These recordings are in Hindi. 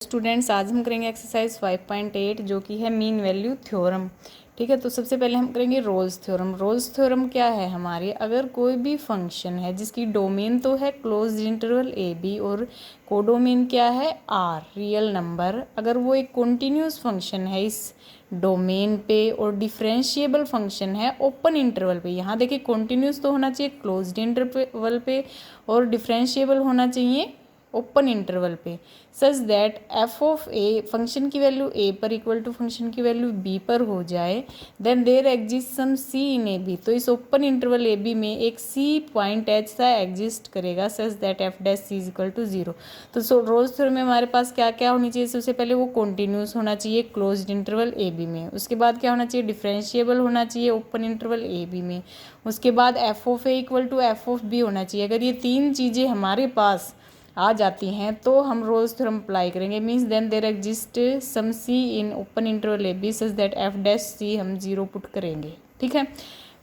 स्टूडेंट्स, आज हम करेंगे एक्सरसाइज 5.8 जो कि है मीन वैल्यू थ्योरम। ठीक है, तो सबसे पहले हम करेंगे रोल्स थ्योरम। रोल्स थ्योरम क्या है हमारी, अगर कोई भी फंक्शन है जिसकी डोमेन तो है क्लोज्ड इंटरवल ए बी और कोडोमेन क्या है आर, रियल नंबर, अगर वो एक कॉन्टिन्यूस फंक्शन है इस डोमेन पे और डिफरेंशिएबल फंक्शन है ओपन इंटरवल पे। यहाँ देखिए कॉन्टिन्यूस तो होना चाहिए क्लोज्ड इंटरवल पे और डिफरेंशिएबल होना चाहिए ओपन इंटरवल पे, such that f of a function की वैल्यू ए पर इक्वल टू फंक्शन की वैल्यू बी पर हो जाए, then there exist some C in A b. तो इस ओपन इंटरवल ए बी में एक सी पॉइंट ऐसा एग्जिस्ट करेगा such that F dash C is equal to zero. तो रोल्स थ्योरम में हमारे पास क्या क्या होनी चाहिए, सबसे पहले वो कॉन्टिन्यूस होना चाहिए क्लोज्ड इंटरवल ए बी में, उसके बाद क्या होना चाहिए डिफरेंशिएबल होना चाहिए ओपन इंटरवल ए बी में, उसके बाद f of a equal to F of b होना चाहिए। अगर ये तीन चीज़ें हमारे पास आ जाती हैं तो हम रोल्स थ्योरम अप्लाई करेंगे। Means then there exist some C in open interval A B such that F dash C हम जीरो पुट करेंगे। ठीक है,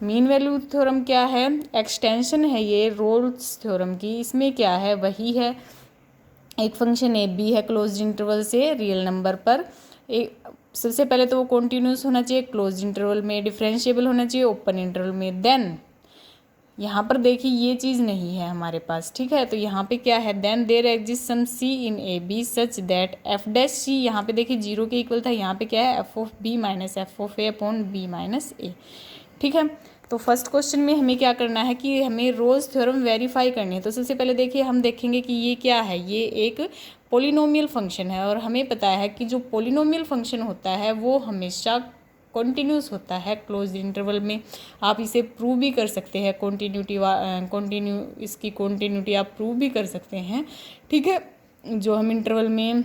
मीन वैल्यू थ्योरम क्या है, एक्सटेंशन है ये रोल्स थ्योरम की। इसमें क्या है, वही है, एक फंक्शन ए बी है क्लोज्ड इंटरवल से रियल नंबर पर, एक सबसे पहले तो वो कॉन्टिन्यूस होना चाहिए क्लोज्ड इंटरवल में, डिफरेंशिएबल होना चाहिए ओपन इंटरवल में। देन यहाँ पर देखिए ये चीज़ नहीं है हमारे पास। ठीक है, तो यहाँ पे क्या है, then there exist some C in A B such that F dash C, यहाँ पे देखिए जीरो के इक्वल था, यहाँ पे क्या है F of B minus F of A upon B minus A. ठीक है, तो फर्स्ट क्वेश्चन में हमें क्या करना है कि हमें रोल्स थ्योरम वेरीफाई करनी है। तो सबसे पहले देखिए हम देखेंगे कि ये क्या है, ये एक पोलिनोमियल फंक्शन है और हमें पता है कि जो पोलिनोमियल फंक्शन होता है वो हमेशा कॉन्टिन्यूस होता है क्लोज इंटरवल में। आप इसे प्रूव भी कर सकते हैं, इसकी कॉन्टिन्यूटी आप प्रूव भी कर सकते हैं। ठीक है, जो हम इंटरवल में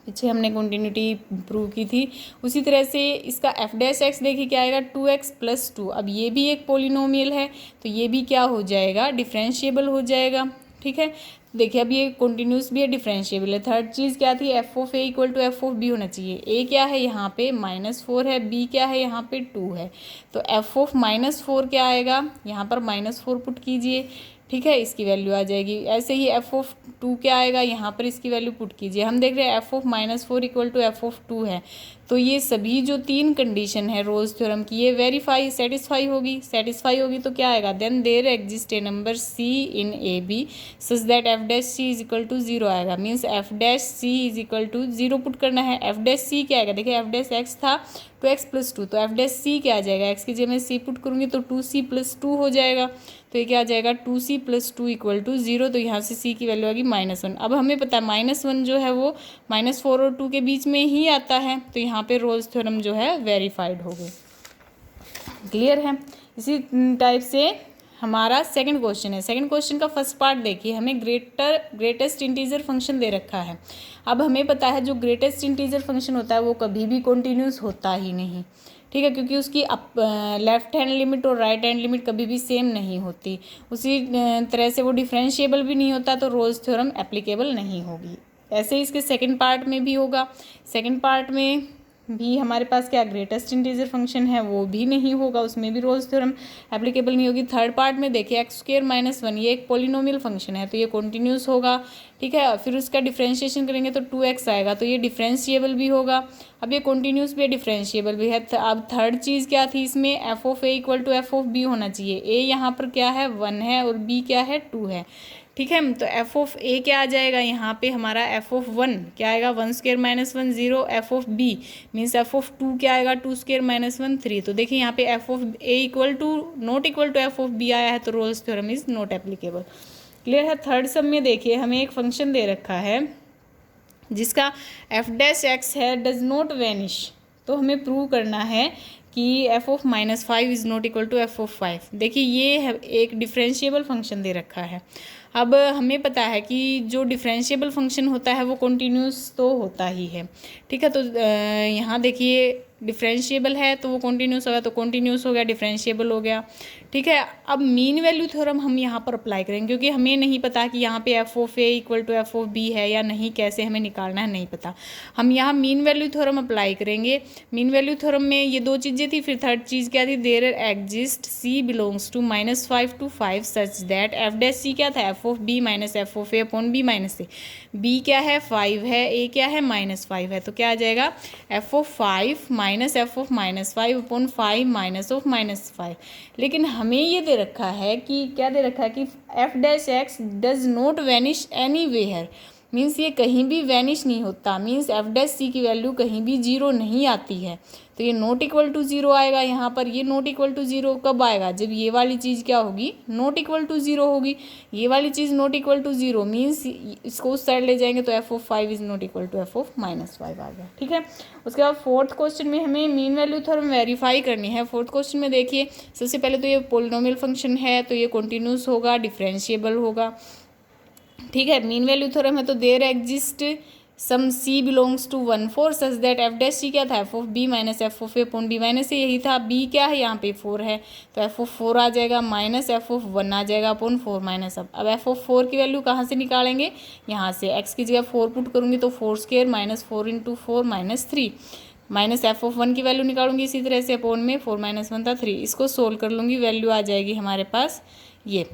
पीछे हमने कॉन्टिन्यूटी प्रूव की थी, उसी तरह से इसका एफ डैश एक्स देखिए क्या आएगा 2x प्लस 2। अब ये भी एक पोलिनोमियल है तो ये भी क्या हो जाएगा, डिफरेंशिएबल हो जाएगा। ठीक है, देखिए अब ये कॉन्टिन्यूस भी है, डिफरेंशिएबल है। थर्ड चीज़ क्या थी, f of a equal to F of b होना चाहिए। ए क्या है यहाँ पे -4 है, बी क्या है यहाँ पे 2 है, तो एफ ऑफ -4 क्या आएगा, यहाँ पर -4 पुट कीजिए। ठीक है, इसकी वैल्यू आ जाएगी। ऐसे ही एफ ऑफ 2 क्या आएगा, यहाँ पर इसकी वैल्यू पुट कीजिए। हम देख रहे हैं f of -4 equal to F of 2 है, तो ये सभी जो तीन कंडीशन है रोल्स थ्योरम की ये सेटिस्फाई होगी तो क्या आएगा, then there exist a number C in A B such that F dash C is equal to zero आएगा। Means F dash C is equal to zero put करना है। एफ डैश सी क्या आएगा, देखिए एफ डैश एक्स था 2x प्लस 2, तो एफ डैश सी क्या आ जाएगा, एक्स की जगह मैं सी पुट करूँगी तो 2c प्लस 2 हो जाएगा, तो ये क्या आ जाएगा 2c plus 2 equal to zero. तो यहाँ से c की वैल्यू आ गई -1। अब हमें पता है -1 जो है वो -4 और 2 के बीच में ही आता है, तो यहाँ पे रोल्स थ्योरम जो है वेरीफाइड हो गई। क्लियर है। इसी टाइप से हमारा सेकंड क्वेश्चन है। सेकंड क्वेश्चन का फर्स्ट पार्ट देखिए, हमें ग्रेटेस्ट इंटीजर फंक्शन दे रखा है। अब हमें पता है जो ग्रेटेस्ट इंटीजर फंक्शन होता है वो कभी भी कॉन्टिन्यूस होता ही नहीं। ठीक है, क्योंकि उसकी लेफ्ट हैंड लिमिट और राइट हैंड लिमिट कभी भी सेम नहीं होती। उसी तरह से वो डिफरेंशिएबल भी नहीं होता, तो रोल्स थ्योरम एप्लीकेबल नहीं होगी। ऐसे ही इसके सेकंड पार्ट में भी होगा। सेकंड पार्ट में भी हमारे पास क्या ग्रेटेस्ट इंटीजर फंक्शन है वो भी नहीं होगा, उसमें भी रोल्स थ्योरम एप्लीकेबल नहीं होगी। थर्ड पार्ट में देखिए x² - 1 ये एक पोलिनोमियल फंक्शन है तो ये कॉन्टिन्यूस होगा। ठीक है, फिर उसका डिफरेंशिएशन करेंगे तो 2x आएगा, तो ये डिफरेंशिएबल भी होगा। अब ये कॉन्टिन्यूस भी है, डिफरेंशिएबल भी है। अब थर्ड चीज़ क्या थी इसमें, f of a equal to F of b होना चाहिए। ए यहाँ पर क्या है 1 है और बी क्या है 2 है। ठीक है, तो एफ ऑफ ए क्या आ जाएगा, यहाँ पे हमारा एफ ऑफ 1 क्या आएगा 1² - 1 0, f of b means f of 2 क्या आएगा 2² - 1 3। तो देखिए यहाँ पे f of a equal to not equal to F of b आया है, तो Rolle's theorem is not applicable. Clear है। थर्ड सब में देखिए हमें एक फंक्शन दे रखा है जिसका एफ डैश एक्स है डज नॉट वैनिश, तो हमें प्रूव करना है कि f of -5 is not equal to F of 5। देखिए ये एक डिफरेंशिएबल फंक्शन दे रखा है। अब हमें पता है कि जो डिफरेंशिएबल फंक्शन होता है वो कॉन्टिन्यूस तो होता ही है। ठीक है, तो यहाँ देखिए डिफरेंशिएबल है तो वो कॉन्टीन्यूस होगा, तो कॉन्टीन्यूस हो गया, डिफरेंशिएबल हो गया। ठीक है, अब मीन वैल्यू थ्योरम हम यहाँ पर अप्लाई करेंगे, क्योंकि हमें नहीं पता कि यहाँ पे f of a equal to F of b है या नहीं, कैसे हमें निकालना है नहीं पता। हम यहाँ मीन वैल्यू थ्योरम अप्लाई करेंगे। मीन वैल्यू थ्योरम में ये दो चीज़ें थी, फिर थर्ड चीज़ क्या थी, there exist C belongs to -5 to 5 such that F dash C क्या था, F of B minus F of A upon B minus A. B क्या है 5 है, ए क्या है -5 है, तो क्या आ जाएगा F of 5 minus F of -5 upon 5 minus of -5। लेकिन हमें ये दे रखा है कि क्या दे रखा है कि F dash X does not vanish anywhere, means ये कहीं भी वैनिश नहीं होता, मीन्स एफ डैश सी की वैल्यू कहीं भी जीरो नहीं आती है। तो ये नॉट इक्वल टू जीरो आएगा यहाँ पर। ये नॉट इक्वल टू जीरो कब आएगा, जब ये वाली चीज़ क्या होगी, नॉट इक्वल टू जीरो होगी। ये वाली चीज़ not equal to zero means इसको उस साइड ले जाएंगे तो F of 5 is not equal to F of -5 आ गया। ठीक है, उसके बाद फोर्थ क्वेश्चन में हमें मीन वैल्यू थ्योरम वेरीफाई करनी है। फोर्थ क्वेश्चन में देखिए, सबसे पहले तो ये पोलिनोमियल फंक्शन है तो ये कॉन्टिन्यूस होगा, डिफरेंशिएबल होगा। ठीक है, मीन वैल्यू थ्योरम है तो there exist some C belongs to 1 4 such that F dash C क्या था, F of B minus F of A upon B minus A, यही था। बी क्या है यहाँ पे 4 है तो एफ ऑफ 4 आ जाएगा माइनस एफ ऑफ 1 आ जाएगा अपॉन 4 माइनस। अब एफ ऑफ 4 की वैल्यू कहाँ से निकालेंगे, यहाँ से एक्स की जगह 4 पुट करूँगी तो 4 square minus 4 into 4 minus 3 minus F of 1 की वैल्यू निकालूंगी इसी तरह से, अपॉन में 4 माइनस 1 था 3। इसको सोल्व कर लूँगी, वैल्यू आ जाएगी हमारे पास ये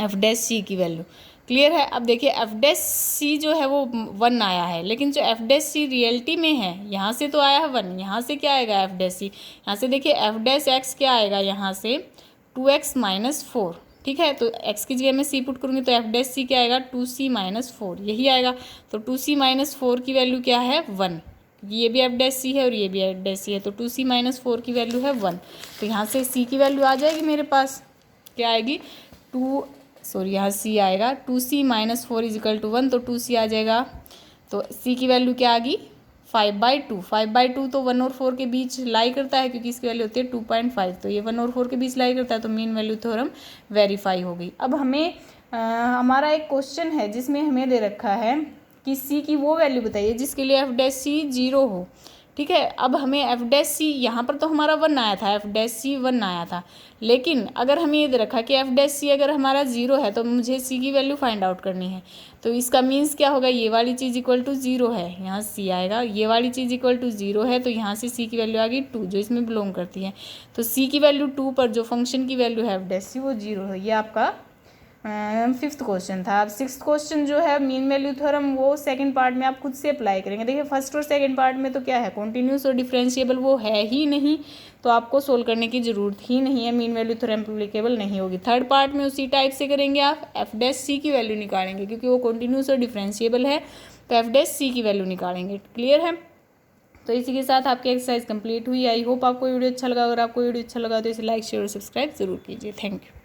एफ डैश सी की वैल्यू। क्लियर है। अब देखिए एफ डैश सी जो है वो 1 आया है, लेकिन जो एफ डैश सी रियलिटी में है यहाँ से तो आया है 1, यहाँ से क्या आएगा एफ डैश सी, यहाँ से देखिए एफ डैश एक्स क्या आएगा, यहाँ से 2x माइनस 4। ठीक है, तो x की जगह में c पुट करूँगी तो एफ डैश सी क्या आएगा 2c माइनस 4, यही आएगा। तो 2c माइनस 4 की वैल्यू क्या है 1, ये भी एफ डैश सी है और ये भी एफ डैश सी है, तो 2c माइनस 4 की वैल्यू है 1। तो यहाँ से c की वैल्यू आ जाएगी मेरे पास, क्या आएगी यहाँ c आएगा 2c minus 4 is equal to 1, तो 2c आ जाएगा। तो c की वैल्यू क्या आ गई 5/2। 5/2 तो 1 और 4 के बीच लाई करता है, क्योंकि इसकी वैल्यू होती है 2.5, तो ये 1 और 4 के बीच लाई करता है, तो मीन वैल्यू थ्योरम वेरीफाई हो गई। अब हमें हमारा एक क्वेश्चन है जिसमें हमें दे रखा है कि c की वो वैल्यू बताइए जिसके लिए एफ डैश सी 0 हो। ठीक है, अब हमें एफ डैश सी यहाँ पर तो हमारा 1 आया था, एफ डैश सी 1 आया था, लेकिन अगर हमें ये दे रखा कि एफ डैश सी अगर हमारा 0 है तो मुझे सी की वैल्यू फाइंड आउट करनी है। तो इसका मीन्स क्या होगा, ये वाली चीज़ इक्वल टू 0 है, यहाँ सी आएगा, ये वाली चीज़ इक्वल टू 0 है, तो यहाँ से सी की वैल्यू आ गई 2 जो इसमें बिलोंग करती है। तो सी की वैल्यू 2 पर जो फंक्शन की वैल्यू है एफ डैश सी वो 0 है। ये आपका 5th क्वेश्चन था। अब 6th क्वेश्चन जो है मीन वैल्यू थ्योरम वो सेकंड पार्ट में आप खुद से अप्लाई करेंगे। देखिए फर्स्ट और सेकंड पार्ट में तो क्या है, कॉन्टिन्यूस और डिफरेंशिएबल वो है ही नहीं, तो आपको सोल्व करने की ज़रूरत ही नहीं है, मीन वैल्यू थ्योरम एप्लीकेबल नहीं होगी। थर्ड पार्ट में उसी टाइप से करेंगे, आप एफ डैश सी की वैल्यू निकालेंगे, क्योंकि वो कॉन्टिन्यूस और डिफरेंशिएबल है, तो एफ डैश सी की वैल्यू निकालेंगे। क्लियर है। तो इसी के साथ आपकी एक्सरसाइज कंप्लीट हुई। आई होप आपको वीडियो अच्छा लगा। अगर आपको वीडियो अच्छा लगा तो इसे लाइक शेयर और सब्सक्राइब जरूर कीजिए। Thank you.